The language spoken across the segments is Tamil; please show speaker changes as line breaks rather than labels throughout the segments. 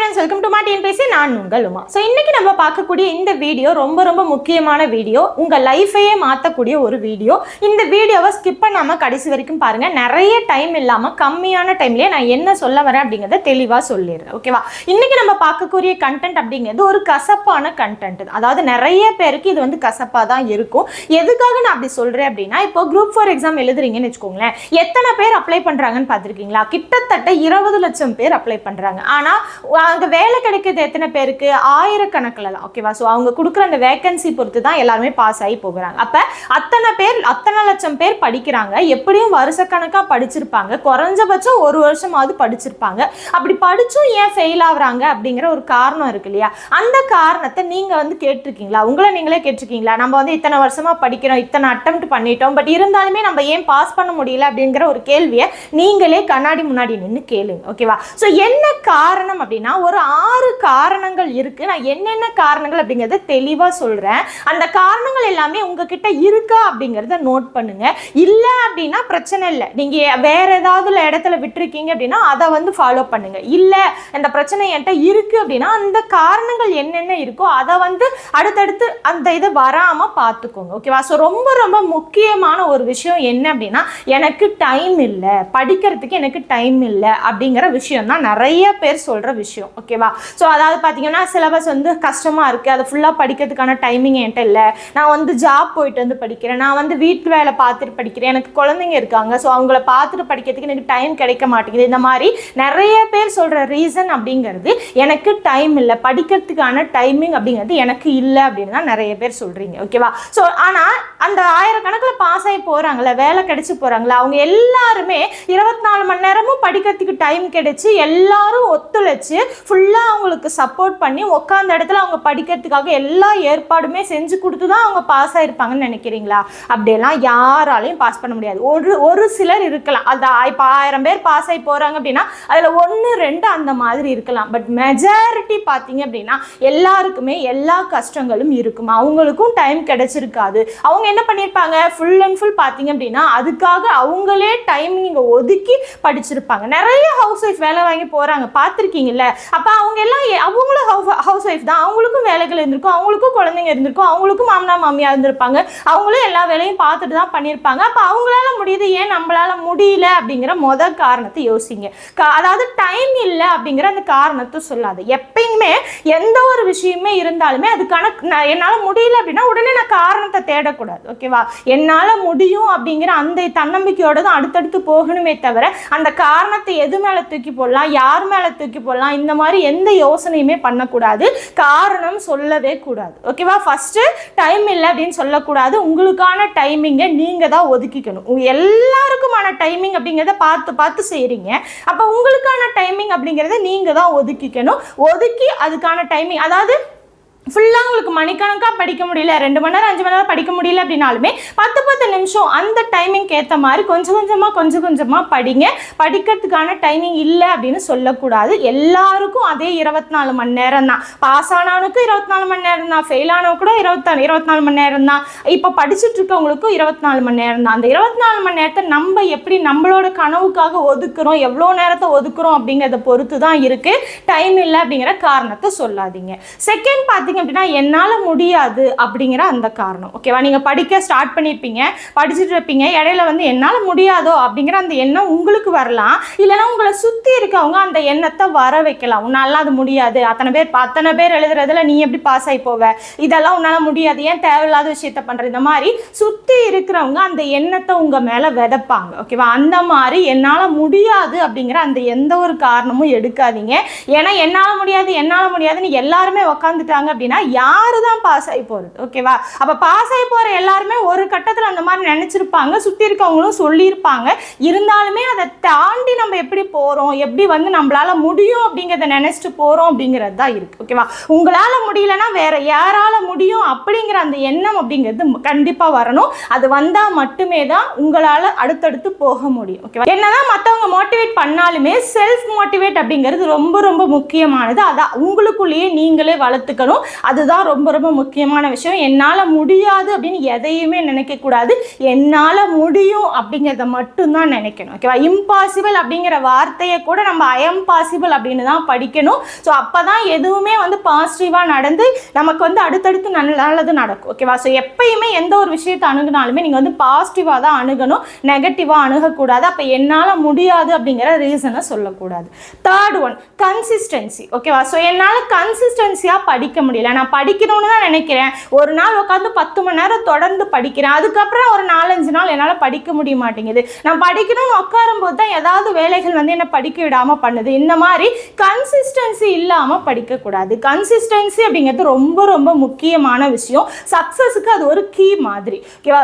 ஃப்ரெண்ட்ஸ், வெல்கம் டு மாட்டியன் பேசி. நான் உங்கள் உமா. ஸோ இன்னைக்கு நம்ம பார்க்கக்கூடிய இந்த வீடியோ ரொம்ப ரொம்ப முக்கியமான வீடியோ, உங்கள் லைஃபையே மாற்றக்கூடிய ஒரு வீடியோ. இந்த வீடியோவை ஸ்கிப் பண்ணாமல் கடைசி வரைக்கும் பாருங்கள். நிறைய டைம் இல்லாமல் கம்மியான டைம்லேயே நான் என்ன சொல்ல வரேன் அப்படிங்கிறத தெளிவாக சொல்லிடுறேன். ஓகேவா? இன்னைக்கு நம்ம பார்க்கக்கூடிய கண்டென்ட் அப்படிங்கிறது ஒரு கசப்பான கண்டென்ட். அதாவது நிறைய பேருக்கு இது வந்து கசப்பாக தான் இருக்கும். எதுக்காக நான் அப்படி சொல்கிறேன் அப்படின்னா, இப்போ குரூப் 4 எக்ஸாம் எழுதுறீங்கன்னு வச்சுக்கோங்களேன். எத்தனை பேர் அப்ளை பண்ணுறாங்கன்னு பார்த்துருக்கீங்களா? கிட்டத்தட்ட 20 லட்சம் பேர் அப்ளை பண்ணுறாங்க. ஆனால் அங்கே வேலை கிடைக்கிறது எத்தனை பேருக்கு? ஆயிரக்கணக்கில் தான். ஓகேவா? ஸோ அவங்க கொடுக்குற அந்த வேகன்சி பொறுத்து தான் எல்லாருமே பாஸ் ஆகி போகிறாங்க. அப்போ அத்தனை லட்சம் பேர் படிக்கிறாங்க. எப்படியும் வருஷக்கணக்காக படிச்சிருப்பாங்க. குறைஞ்சபட்சம் ஒரு வருஷமாவது படிச்சிருப்பாங்க. அப்படி படிச்சும் ஏன் ஃபெயில் ஆகுறாங்க அப்படிங்கிற ஒரு காரணம் இருக்கு இல்லையா? அந்த காரணத்தை நீங்கள் வந்து கேட்டிருக்கீங்களா? உங்களை நீங்களே கேட்டிருக்கீங்களா? நம்ம வந்து இத்தனை வருஷமா படிக்கிறோம், இத்தனை அட்டெம்ப்ட் பண்ணிட்டோம், பட் இருந்தாலுமே நம்ம ஏன் பாஸ் பண்ண முடியல அப்படிங்கிற ஒரு கேள்வியை நீங்களே கண்ணாடி முன்னாடி நின்று கேளுங்க. ஓகேவா? ஸோ என்ன காரணம் அப்படின்னா, ஒரு 6 காரணங்கள் இருக்கு. நான் என்னென்ன காரணங்கள் அப்படிங்கிறத தெளிவாக சொல்றேன். அந்த காரணங்கள் எல்லாமே உங்ககிட்ட இருக்கா அப்படிங்கிறத நோட் பண்ணுங்க. இல்லை அப்படின்னா பிரச்சனை இல்லை, நீங்க வேற ஏதாவது இடத்துல விட்டுருக்கீங்க அப்படின்னா அதை வந்து ஃபாலோ பண்ணுங்க. இல்லை அந்த பிரச்சனை என்கிட்ட இருக்கு அப்படின்னா அந்த காரணங்கள் என்னென்ன இருக்கோ அதை வந்து அடுத்தடுத்து அந்த இது வராம பார்த்துக்கோங்க. ஓகேவா? ஸோ ரொம்ப ரொம்ப முக்கியமான ஒரு விஷயம் என்ன அப்படின்னா, எனக்கு டைம் இல்லை, படிக்கிறதுக்கு எனக்கு டைம் இல்லை அப்படிங்கிற விஷயம் தான் நிறைய பேர் சொல்ற விஷயம். ஓகேவா? ஸோ அதாவது பார்த்தீங்கன்னா, சிலபஸ் வந்து கஷ்டமாக இருக்குது, அதை ஃபுல்லாக படிக்கிறதுக்கான டைமிங் என்கிட்ட இல்லை, நான் வந்து ஜாப் போயிட்டு வந்து படிக்கிறேன், நான் வந்து வீட்டு வேலை பார்த்துட்டு படிக்கிறேன், எனக்கு குழந்தைங்க இருக்காங்க, ஸோ அவங்கள பார்த்துட்டு படிக்கிறதுக்கு எனக்கு டைம் கிடைக்க மாட்டேங்குது. இந்த மாதிரி நிறைய பேர் சொல்கிற ரீசன் அப்படிங்கிறது எனக்கு டைம் இல்லை, படிக்கிறதுக்கான டைமிங் அப்படிங்கிறது எனக்கு இல்லை அப்படின்னு தான் நிறைய பேர் சொல்கிறீங்க. ஓகேவா? ஸோ ஆனால் அந்த ஆயிரக்கணக்கில் பாஸ் ஆகி போகிறாங்களே, வேலை கிடைச்சி போகிறாங்களே, அவங்க எல்லாருமே 24 மணி நேரமும் படிக்கிறதுக்கு டைம் கிடைச்சி எல்லாரும் ஒத்துழைச்சு ஃபுல்லாக அவங்களுக்கு சப்போர்ட் பண்ணி உட்காந்த இடத்துல அவங்க படிக்கிறதுக்காக எல்லா ஏற்பாடுமே செஞ்சு கொடுத்து தான் அவங்க பாஸ் ஆகிருப்பாங்கன்னு நினைக்கிறீங்களா? அப்படியெல்லாம் யாராலையும் பாஸ் பண்ண முடியாது. ஒரு சிலர் இருக்கலாம். அது இப்போ 1000 பேர் பாஸ் ஆகி போகிறாங்க அப்படின்னா அதில் 1 2 அந்த மாதிரி இருக்கலாம். பட் மெஜாரிட்டி பார்த்தீங்க அப்படின்னா எல்லாருக்குமே எல்லா கஷ்டங்களும் இருக்கும். அவங்களுக்கும் டைம் கிடைச்சிருக்காது. அவங்க என்ன பண்ணியிருப்பாங்க, ஃபுல் அண்ட் ஃபுல் பார்த்தீங்க அப்படின்னா அதுக்காக அவங்களே டைமிங் ஒதுக்கி படிச்சிருப்பாங்க. நிறைய ஹவுஸ் ஒய்ஃப் வேலை வாங்கி போகிறாங்க, பார்த்துருக்கீங்கல்ல? அப்போ அவங்க எல்லாம் அவங்களும் ஹவுஸ் ஒய்ஃப் தான், அவங்களுக்கும் வேலைகள் இருந்திருக்கும், அவங்களுக்கும் குழந்தைங்க இருந்திருக்கும், அவங்களுக்கும் மாமனார் மாமியா இருந்திருப்பாங்க, அவங்களும் எல்லா வேலையும் பார்த்துட்டு தான் பண்ணியிருப்பாங்க. அப்போ அவங்களால முடியுது, ஏன் நம்மளால முடியல அப்படிங்கிற முதல் காரணத்தை யோசிங்க. அதாவது டைம் இல்லை அப்படிங்கிற அந்த காரணத்தை சொல்லாது. எப்பயுமே எந்த ஒரு விஷயமே இருந்தாலுமே அதுக்கான என்னால் முடியல அப்படின்னா உடனே நான் காரணத்தை தேடக்கூடாது. ஓகேவா? என்னால் முடியும் அப்படிங்கிற அந்த தன்னம்பிக்கையோட தான் அடுத்தடுத்து போகணுமே தவிர அந்த காரணத்தை எது மேலே தூக்கி போடலாம், யார் மேலே தூக்கி போடலாம், இந்த மாதிரி எந்த யோசனையுமே பண்ணக்கூடாது. காரணம் சொல்லவே கூடாது. ஓகேவா? ஃபர்ஸ்ட் டைம் இல்லை அப்படின்னு சொல்லக்கூடாது. உங்களுக்கான டைமிங்கை நீங்க தான் ஒதுக்கிக்கணும். எல்லாருக்குமான டைமிங் அப்படிங்கிறத பார்த்து செய்றீங்க. அப்போ உங்களுக்கான டைமிங் அப்படிங்கிறத நீங்க தான் ஒதுக்கிக்கணும். ஒதுக்கி அதுக்கான டைமிங், அதாவது ஃபுல்லாக உங்களுக்கு மணிக்கணக்காக படிக்க முடியல, 2 மணி நேரம் 5 மணி நேரம் படிக்க முடியல அப்படின்னாலுமே 10 நிமிஷம் அந்த டைமிங்க்கு ஏற்ற மாதிரி கொஞ்சம் கொஞ்சமாக படிங்க. படிக்கிறதுக்கான டைமிங் இல்லை அப்படின்னு சொல்லக்கூடாது. எல்லாருக்கும் அதே 24 மணி நேரம் தான். பாஸ் ஆனவனுக்கும் 24 மணி நேரம் தான், ஃபெயில் ஆனவங்க கூட 24 மணி நேரம் தான், இப்போ படிச்சுட்டு இருக்கவங்களுக்கும் 24 மணி நேரம் தான். அந்த 24 மணி நேரத்தை நம்ம எப்படி நம்மளோட கனவுக்காக ஒதுக்குறோம், எவ்வளோ நேரத்தை ஒதுக்குறோம் அப்படிங்கிறத பொறுத்து தான் இருக்குது. டைம் இல்லை அப்படிங்கிற காரணத்தை சொல்லாதீங்க. செகண்ட் பார்த்தீங்க அப்படின்னா, என்னால் முடியாது அப்படிங்கிற அந்த காரணம். ஓகேவா? நீங்கள் படிக்க ஸ்டார்ட் பண்ணியிருப்பீங்க, படிச்சுட்டு இருப்பீங்க, இடையில வந்து என்னால் முடியாதோ அப்படிங்கிற அந்த எண்ணம் உங்களுக்கு வரலாம். இல்லைன்னா உங்களை சுற்றி இருக்கவங்க அந்த எண்ணத்தை வர வைக்கலாம். உன்னால அது முடியாது, அத்தனை பேர் எழுதுறதுல நீ எப்படி பாஸ் ஆகி போவ, இதெல்லாம் உன்னால் முடியாது, ஏன் தேவையில்லாத விஷயத்த பண்ணுற, இந்த மாதிரி சுற்றி இருக்கிறவங்க அந்த எண்ணத்தை உங்கள் மேலே விதைப்பாங்க. ஓகேவா? அந்த மாதிரி என்னால் முடியாது அப்படிங்கிற அந்த எந்த ஒரு காரணமும் எடுக்காதீங்க. ஏன்னா என்னால் முடியாதுன்னு எல்லாருமே உக்காந்துட்டாங்க அப்படின்னா யாரு தான் பாஸ் ஆகி போகிறது? ஓகேவா? அப்போ பாஸ் ஆகி போகிற எல்லாருமே ஒரு கட்டத்தில் அந்த மாதிரி நினச்சிருப்பாங்க, சுற்றி இருக்கவங்களும் சொல்லியிருப்பாங்க. இருந்தாலுமே அதை தாண்டி நம்ம எப்படி போகிறோம், எப்படி வந்து நம்மளால முடியும் அப்படிங்கிறத நினச்சிட்டு போகிறோம் அப்படிங்கிறது தான் இருக்குது. ஓகேவா? உங்களால் முடியலன்னா வேற யாரால முடியும் அப்படிங்கிற அந்த எண்ணம் அப்படிங்கிறது கண்டிப்பாக வரணும். அது வந்தால் மட்டுமே தான் உங்களால் அடுத்தடுத்து போக முடியும். ஓகேவா? என்னதான் மற்றவங்க மோட்டிவேட் பண்ணாலுமே செல்ஃப் மோட்டிவேட் அப்படிங்கிறது ரொம்ப ரொம்ப முக்கியமானது. அதான் உங்களுக்குள்ளேயே நீங்களே வளர்த்துக்கணும். அதுதான் ரொம்ப ரொம்ப முக்கியமான விஷயம். என்னால் முடியாது அப்படின்னு எதையுமே நினைக்கக்கூடாது, என்னால் முடியும் அப்படிங்கிறத மட்டும்தான் நினைக்கணும். ஓகேவா? இம்பாசிபிள் அப்படிங்கிற வார்த்தையை கூட நம்ம ஐஎம் பாசிபிள் அப்படின்னு தான் படிக்கணும். ஸோ அப்போ தான் எதுவுமே வந்து பாசிட்டிவாக நடந்து நமக்கு வந்து அடுத்தடுத்து நல்லது நடக்கும். ஓகேவா? ஸோ எப்பயுமே எந்த ஒரு விஷயத்தை அணுகுனாலுமே நீங்கள் வந்து பாசிட்டிவாக தான் அணுகணும், நெகட்டிவாக அணுகக்கூடாது. அப்போ என்னால் முடியாது அப்படிங்கிற ரீசனை சொல்லக்கூடாது. Third one, consistency. ஓகேவா? ஸோ என்னால் கன்சிஸ்டன்சியாக படிக்க முடியல, நான் படிக்கணும்னு தான் நினைக்கிறேன், ஒரு நாள் உட்காந்து 10 மணி நேரம் தொடர்ந்து படிக்கிறேன், அதுக்கப்புறம் ஒரு 4-5 நாள் என்னால் படிக்க முடிய மாட்டேங்குது, நான் படிக்கணும்னு உட்காரும் போது தான் ஏதாவது வேலைகள் வந்து என்னை படிக்க விடாமல் பண்ணுது. இந்த மாதிரி கன்சிஸ்டன்சி இல்லாமல் படிக்கக்கூடாது. கன்சிஸ்டன்சி அப்படிங்கிறது ரொம்ப ரொம்ப முக்கியமான விஷயம். சக்ஸஸுக்கு அது ஒரு கீ மாதிரி. ஓகேவா?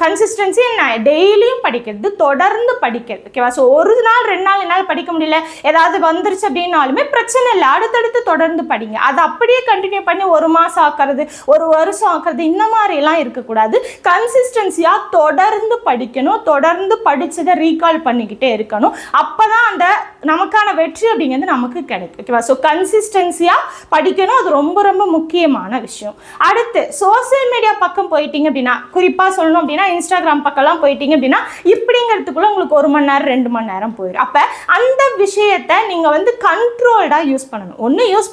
கன்சிஸ்டன்சி நான் டெய்லியும் படிக்கிறது, தொடர்ந்து படிக்கிறது. ஓகேவா? ஸோ ஒரு நாள் 2 நாள் என்னால் படிக்க முடியல, ஏதாவது வந்துருச்சு அப்படின்னாலுமே பிரச்சனை இல்லை, அடுத்தடுத்து தொடர்ந்து படிங்க. அதை அப்படியே கண்டினியூ பண்ணி 1 மாதம் ஆக்குறது, 1 வருஷம் ஆக்குறது, இந்த மாதிரிலாம் இருக்கக்கூடாது. கன்சிஸ்டன்சியாக தொடர்ந்து படிக்கணும், தொடர்ந்து படித்ததை ரீகால் பண்ணிக்கிட்டே இருக்கணும். அப்போ தான் அந்த நமக்கான வெற்றி அப்படிங்கிறது நமக்கு கிடைக்கும். ஓகேவா? ஸோ கன்சிஸ்டன்சியாக படிக்கணும், அது ரொம்ப ரொம்ப முக்கியமான விஷயம். அடுத்து சோசியல் மீடியா பக்கம் போயிட்டீங்க அப்படின்னா, குறிப்பாக சொல்லணும் அப்படின்னா இன்ஸ்டாகிராம் பக்கம்லாம் போயிட்டீங்க அப்படின்னா இப்படிங்கிறதுக்குள்ள உங்களுக்கு 1 மணி நேரம் 2 மணி நேரம் போயிடும். அப்போ அந்த விஷயத்தை நீங்கள் வந்து கண்ட்ரோல்டாக யூஸ் பண்ணணும். ஒன்று யூஸ்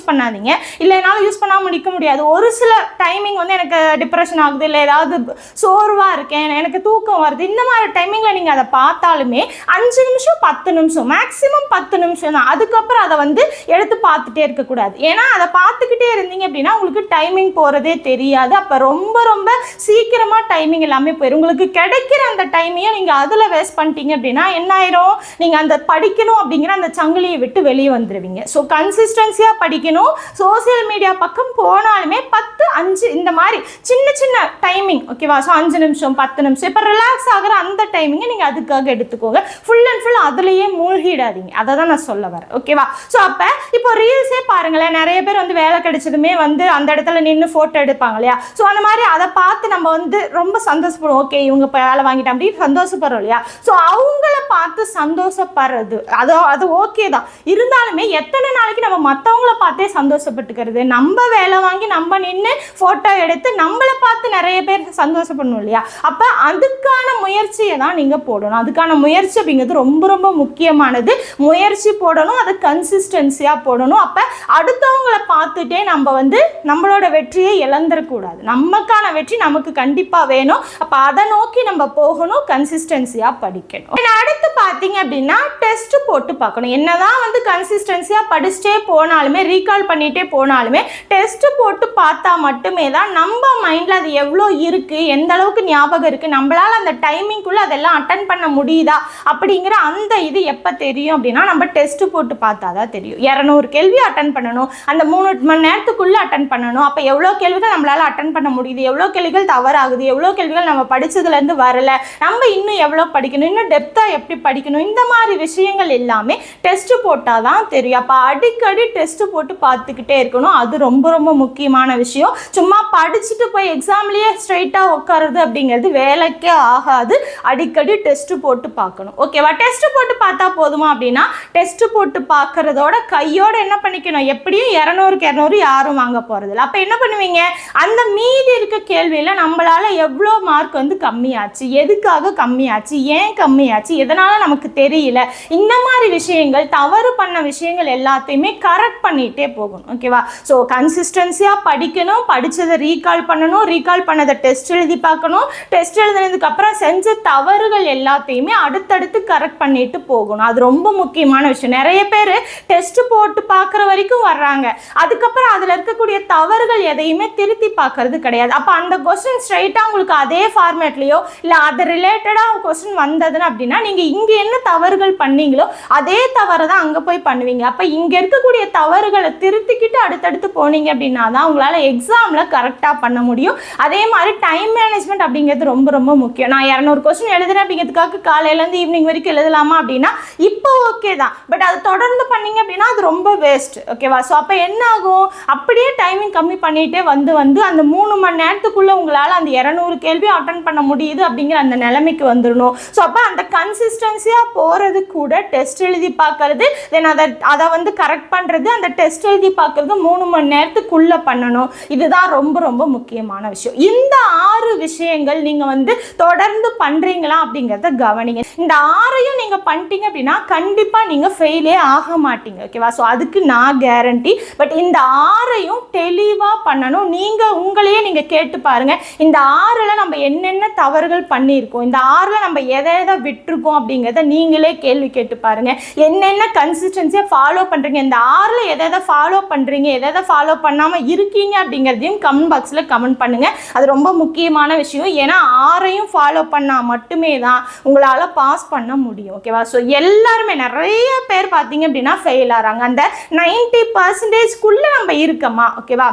பண்ணாதீங்க, இல்லை என்னால் யூஸ் பண்ணாமல் முடிக்க முடியாது. ஒரு சில டைமிங் வந்து எனக்கு டிப்ரெஷன் ஆகுது, இல்லை ஏதாவது சோர்வாக இருக்கேன், எனக்கு தூக்கம் வருது, இந்த மாதிரி டைமிங்கில் நீங்கள் அதை பார்த்தாலுமே 5 நிமிஷம் 10 நிமிஷம் மேக்ஸிமம் 10 நிமிஷம் தான். அதுக்கப்புறம் அதை வந்து எடுத்து பார்த்துட்டே இருக்கக்கூடாது. ஏன்னா அதை பார்த்துக்கிட்டே இருந்தீங்க அப்படின்னா உங்களுக்கு டைமிங் போகிறதே தெரியாது. அப்போ ரொம்ப ரொம்ப சீக்கிரமாக டைமிங் எல்லாமே போயிடும். உங்களுக்கு கிடைக்கிற அந்த டைமையும் நீங்கள் அதில் வேஸ்ட் பண்ணிட்டீங்க அப்படின்னா என்ன ஆயிரும், நீங்கள் அந்த படிக்கணும் அப்படிங்கிற அந்த சங்கிலியை விட்டு வெளியே வந்துடுவீங்க. ஸோ கன்சிஸ்டன்சியாக படிக்கணும். சோசியல் மீடியா பக்கம் போனாலுமே 10-5 இந்த மாதிரி சின்ன சின்ன டைமிங். ஓகேவா? ஸோ 5 நிமிஷம் 10 நிமிஷம் இப்போ ரிலாக்ஸ் ஆகிற அந்த டைமிங்கை நீங்கள் அதுக்காக எடுத்துக்கோங்க. ஃபுல் அண்ட் ஃபுல் அதுலேயே மூழ்கிடாதீங்க. அதை தான் நான் சொல்ல வரேன். ஓகேவா? ஸோ அப்போ இப்போ ரீல்ஸே பாருங்களேன், நிறைய பேர் வந்து வேலை கிடைச்சதுமே வந்து அந்த இடத்துல நின்று ஃபோட்டோ எடுப்பாங்க இல்லையா? ஸோ அந்த மாதிரி அதை பார்த்து நம்ம வந்து ரொம்ப சந்தோஷப்படுவோம். ஓகே இவங்க இப்போ வேலை வாங்கிட்டோம் அப்படின்னு சந்தோஷப்படுறோம் இல்லையா? ஸோ அவங்கள பார்த்து சந்தோஷப்படுறது அது ஓகே தான். இருந்தாலுமே எத்தனை நாளைக்கு நம்ம மற்றவங்கள பார்த்தே சந்தோஷப்பட்டுக்கிறது? நம்ம வேலை வாங்கி நம்ம நின்று ஃபோட்டோ எடுத்து நம்மளை பார்த்து நிறைய பேர் சந்தோஷப்படணும் இல்லையா? அப்போ அதுக்கான முயற்சியை தான் நீங்கள் போடணும். அதுக்கான முயற்சி அப்படிங்கிறது ரொம்ப ரொம்ப முக்கியமானது. முயற்சி போடணும், அது கன்சிஸ்டன்சியாக போடணும். அப்போ அடுத்தவங்களை பார்த்துட்டே நம்ம வந்து நம்மளோட வெற்றியை இழந்துடக்கூடாது. நமக்கான வெற்றி நமக்கு கண்டிப்பாக வேணும். அப்போ அதை நோக்கி நம்ம போகணும், கன்சிஸ்டன்சியாக படிக்கணும். அடுத்து பார்த்தீங்க அப்படின்னா டெஸ்ட் போட்டு பார்க்கணும். என்னதான் வந்து கன்சிஸ்டன்சியாக படிச்சுட்டே போனாலுமே ரீகால் பண்ணிகிட்டே போனாலுமே டெஸ்ட் போட்டு பார்த்தா மட்டுமே தான் நம்ம மைண்டில் அது எவ்வளோ இருக்குது, எந்த அளவுக்கு ஞாபகம் இருக்குது, நம்மளால் அந்த டைமிங்குள்ளே அதெல்லாம் அட்டன் பண்ண முடியுதா அப்படிங்கிற அந்த இது எப்போ தெரியும் அப்படின்னா நம்ம டெஸ்ட் போட்டு பார்த்தா தான் தெரியும். 200 கேள்வி அட்டன் பண்ணணும், அந்த 3 மணி நேரத்துக்குள்ளே அட்டன் பண்ணணும். அப்போ எவ்வளோ கேள்விகள் நம்மளால் அட்டன் பண்ண முடியுது, எவ்வளோ கேள்விகள் தவறாகுது, எவ்வளோ கேள்விகள் நம்ம படித்ததுலேருந்து வரல, நம்ம இன்னும் எவ்வளோ படிக்கணும், இன்னும் டெப்த்தாக எப்படி படிக்கணும், இந்த மாதிரி விஷயங்கள் எல்லாமே டெஸ்ட் போட்டால் தான் தெரியும். அப்போ அடிக்கடி டெஸ்ட் போட்டு பார்த்துக்கிட்டே இருக்கணும். அது ரொம்ப ரொம்ப முக்கியமான விஷயம். சும்மா படிச்சுட்டு போய் எக்ஸாம்லேயே ஸ்ட்ரைட்டாக உட்காருது அப்படிங்கிறது வேலைக்கே ஆகாது. அடிக்கடி டெஸ்ட் போட்டு பார்க்கணும். ஓகேவா? டெஸ்ட் போட்டு பார்த்தா போதுமா அப்படின்னா டெஸ்ட் போட்டு பார்க்கறதோட கையோட என்ன பண்ணிக்கணும், எப்படியும் 200க்கு 200 யாரும் வாங்க போகிறதில்ல. அப்போ என்ன பண்ணுவீங்க, அந்த மீதி இருக்க கேள்வியில் நம்மளால் எவ்வளோ மார்க் வந்து கம்மியாச்சு, எதுக்காக கம்மியாச்சு, ஏன் கம்மியாச்சு, எதனால் நமக்கு தெரியல, இந்த மாதிரி விஷயங்கள் தவறு பண்ண விஷயங்கள் எல்லாத்தையுமே கரெக்ட் பண்ணிகிட்டே போகணும். ஓகேவா? ஸோ கன்சிஸ்டன்சியாக படிக்கணும், படித்ததை ரீகால் பண்ணணும், ரீகால் பண்ணதை டெஸ்ட் எழுதி பார்க்கணும், டெஸ்ட் எழுதுனதுக்கப்புறம் செஞ்ச தவறுகள் எல்லாத்தையுமே அடுத்தடுத்து கரெக்ட் பண்ணிட்டு போகணும். அது ரொம்ப முக்கியமான விஷயம். நிறைய பேர் டெஸ்ட் போட்டு பார்க்குற வரைக்கும் வர்றாங்க, அதுக்கப்புறம் அதில் இருக்கக்கூடிய தவறுகள் எதையுமே திருத்தி பார்க்கறது கிடையாது. அப்போ அந்த கொஸ்டின் ஸ்ட்ரைட்டாக உங்களுக்கு அதே ஃபார்மேட்லேயோ இல்லை அது ரிலேட்டடாக கொஸ்டின் வந்ததுன்னு அப்படின்னா நீங்கள் இங்கே என்ன தவறுகள் பண்ணீங்களோ அதே தவறை தான் அங்கே போய் பண்ணுவீங்க. அப்போ இங்கே இருக்கக்கூடிய தவறுகளை திருத்திக்கிட்டு அடுத்தடுத்து போனீங்க அப்படின்னா தான் உங்களால் எக்ஸாமில் கரெக்டாக பண்ண முடியும். அதே மாதிரி டைம் மேனேஜ்மெண்ட் அப்படிங்கிறது ரொம்ப ரொம்ப முக்கியம். நான் 200 கொஸ்டின் எழுதுறேன் அப்படிங்கிறதுக்காக காலையிலேருந்து ஈவினிங் வரைக்கும் எழுதலாமா அப்படின்னா இப்போ ஓகே தான், பட் அது தொடர்ந்து பண்ணீங்க அப்படின்னா அது ரொம்ப வேஸ்ட். ஓகேவா? ஸோ அப்போ என்ன ஆகும், அப்படியே டைமிங் கம்மி பண்ணிகிட்டே வந்து அந்த 3 மணி நேரத்துக்குள்ளே உங்களால் அந்த 200 கேள்வியும் அட்டன் பண்ண முடியுது அப்படிங்கிற அந்த நிலைமைக்கு வந்துடணும். ஸோ அப்போ அந்த கன்சிஸ்டன்சியாக போகிறது கூட டெஸ்ட் எழுதி பார்க்கறது, தென் அதை வந்து கரெக்ட் பண்ணுறது, அந்த டெஸ்ட் எழுதி பார்க்கறது 3 மணி நேரத்துக்குள்ள பண்ணணும். இதுதான் ரொம்ப ரொம்ப முக்கியமான விஷயம். இந்த 6 விஷயங்கள் நீங்க வந்து தொடர்ந்து பண்றீங்களா அப்படிங்கறத கவனிங்க. இந்த 6ஐயும் நீங்க பண்ணிட்டீங்க அப்படின்னா கண்டிப்பா நீங்க ஃபெயிலே ஆக மாட்டீங்க. ஓகேவா? ஸோ அதுக்கு நான் கேரண்டி. பட் இந்த 6ஐயும் தெளிவா பண்ணணும். நீங்க உங்களையே நீங்க கேட்டு பாருங்க, இந்த 6ல நம்ம என்னென்ன தவறுகள் பண்ணியிருக்கோம், இந்த 6ல நம்ம எதை விட்டுருக்கோம் அப்படிங்கிறத நீங்களே கேள்வி கேட்டு பாருங்க. என்னென்ன கன்சிஸ்டன்சியா ஃபாலோ பண்றீங்க, இந்த 6ல எதை ஃபாலோ பண்றீங்க, எதை ஃபாலோ பண்ணாம இருக்கீங்க அப்படிங்கிறதையும் கமெண்ட் பாக்ஸ்ல கமெண்ட் பண்ணுங்க. அது ரொம்ப முக்கியமான விஷயம். ஏன்னா 6ஐயும் ஃபாலோ பண்ணா மட்டுமே தான் உங்களால பாஸ் பண்ண முடியும். ஓகேவா? ஸோ எல்லாருமே நிறைய பேர் பார்த்தீங்க அப்படின்னா ஃபெயில் ஆகிறாங்க. அந்த 90% நம்ம இருக்கமா? ஓகேவா?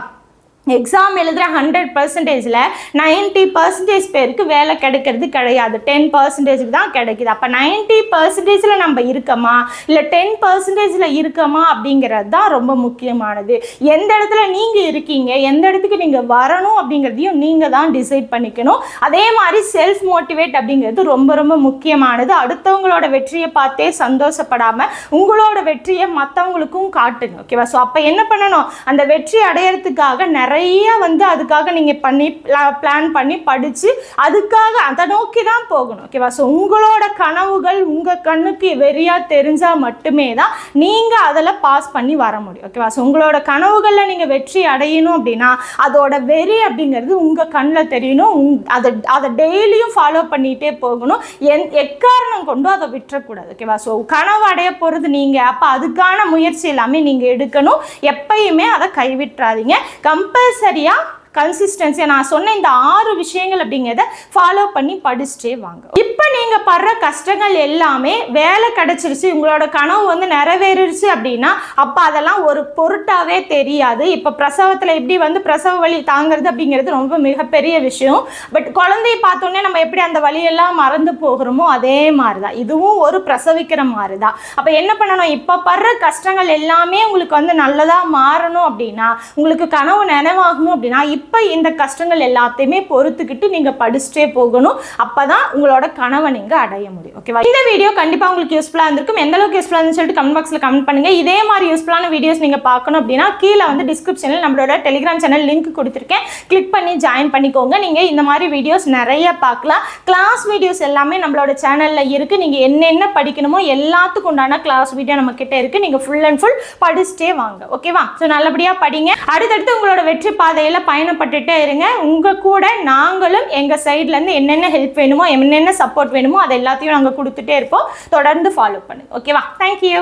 எக்ஸாம் எழுதுகிற 100%ல் 90% பேருக்கு வேலை கிடைக்கிறது கிடையாது. 10% தான் கிடைக்குது. அப்போ 90%ல் நம்ம இருக்கமா இல்லை 10%ல் இருக்கமா அப்படிங்கிறது தான் ரொம்ப முக்கியமானது. எந்த இடத்துல நீங்கள் இருக்கீங்க, எந்த இடத்துக்கு நீங்கள் வரணும் அப்படிங்கிறதையும் நீங்கள் தான் டிசைட் பண்ணிக்கணும். அதே மாதிரி செல்ஃப் மோட்டிவேட் அப்படிங்கிறது ரொம்ப ரொம்ப முக்கியமானது. அடுத்தவங்களோட வெற்றியை பார்த்தே சந்தோஷப்படாமல் உங்களோட வெற்றியை மற்றவங்களுக்கும் காட்டுங்க. ஓகேவா? ஸோ அப்போ என்ன பண்ணணும், அந்த வெற்றி அடையிறதுக்காக நிறைய வந்து அதுக்காக நீங்கள் பிளான் பண்ணி படித்து அதுக்காக அதை நோக்கி தான் போகணும். ஓகேவா? ஸோ உங்களோட கனவுகள் உங்கள் கண்ணுக்கு வெறியாக தெரிஞ்சால் மட்டுமே தான் நீங்கள் அதில் பாஸ் பண்ணி வர முடியும். ஓகேவா? ஸோ உங்களோட கனவுகளில் நீங்கள் வெற்றி அடையணும் அப்படின்னா அதோட வெறி அப்படிங்கிறது உங்கள் கண்ணில் தெரியணும். அதை டெய்லியும் ஃபாலோ பண்ணிகிட்டே போகணும். எக்காரணம் கொண்டும் அதை விட்டுறக்கூடாது. ஓகேவா? ஸோ கனவு அடைய போகிறது நீங்கள். அப்போ அதுக்கான முயற்சி எல்லாமே நீங்கள் எடுக்கணும். எப்பயுமே அதை கைவிட்டுறாதீங்க. கம்பல்சரியா கன்சிஸ்டன்சியா நான் சொன்ன இந்த 6 விஷயங்கள் அப்படிங்கிறத ஃபாலோ பண்ணி படிச்சுட்டே வாங்க. இப்போ நீங்கள் படுற கஷ்டங்கள் எல்லாமே வேலை கிடைச்சிருச்சு, உங்களோட கனவு வந்து நிறைவேறிடுச்சு அப்படின்னா அப்போ அதெல்லாம் ஒரு பொருட்டாவே தெரியாது. இப்போ பிரசவத்தில் எப்படி வந்து பிரசவ வலி தாங்கிறது அப்படிங்கிறது ரொம்ப மிகப்பெரிய விஷயம். பட் குழந்தைய பார்த்தோன்னே நம்ம எப்படி அந்த வழியெல்லாம் மறந்து போகிறோமோ அதே மாதிரி தான் இதுவும் ஒரு பிரசவிக்கிற மாதிரி தான். அப்போ என்ன பண்ணணும், இப்போ படுற கஷ்டங்கள் எல்லாமே உங்களுக்கு வந்து நல்லதாக மாறணும் அப்படின்னா, உங்களுக்கு கனவு நினைவாகணும் அப்படின்னா இப்போ இந்த கஷ்டங்கள் எல்லாத்தையுமே பொறுத்துக்கிட்டு நீங்கள் படிச்சுட்டே போகணும். அப்போ தான் உங்களோட கனவை நீங்கள் அடைய முடியும். ஓகேவா? இந்த வீடியோ கண்டிப்பாக உங்களுக்கு யூஸ்ஃபுல்லாக இருந்திருக்கும். எந்த அளவுக்கு யூஸ்ஃபுல்லாக இருந்துன்னு சொல்லிட்டு கமெண்ட் பாக்ஸில் கமெண்ட் பண்ணுங்கள். இதே மாதிரி யூஸ்ஃபுல்லான வீடியோஸ் நீங்கள் பார்க்கணும் அப்படின்னா கீழே வந்து டிஸ்கிரிப்ஷனில் நம்மளோட டெலிகிராம் சேனல் லிங்க் கொடுத்துருக்கேன். கிளிக் பண்ணி ஜாயின் பண்ணிக்கோங்க. நீங்கள் இந்த மாதிரி வீடியோஸ் நிறைய பார்க்கலாம். கிளாஸ் வீடியோஸ் எல்லாமே நம்மளோட சேனலில் இருக்குது. நீங்கள் என்னென்ன படிக்கணுமோ எல்லாத்துக்கும் உண்டான கிளாஸ் வீடியோ நம்ம கிட்ட இருக்குது. நீங்கள் ஃபுல் அண்ட் ஃபுல் படிச்சுட்டே வாங்க. ஓகேவா? ஸோ நல்லபடியாக படிங்க. அடுத்தடுத்து உங்களோட வெற்றி பாதையில் பயணப்பட்டுட்டே இருங்க. உங்க கூட நாங்களும் எங்க சைட்ல இருந்து என்னென்ன ஹெல்ப் வேணுமோ, என்னென்ன சப்போர்ட் வேணுமோ அது எல்லாத்தையும் நாங்கள் கொடுத்துட்டே இருப்போம். தொடர்ந்து ஃபாலோ பண்ணுங்க. ஓகேவா? தேங்க்யூ.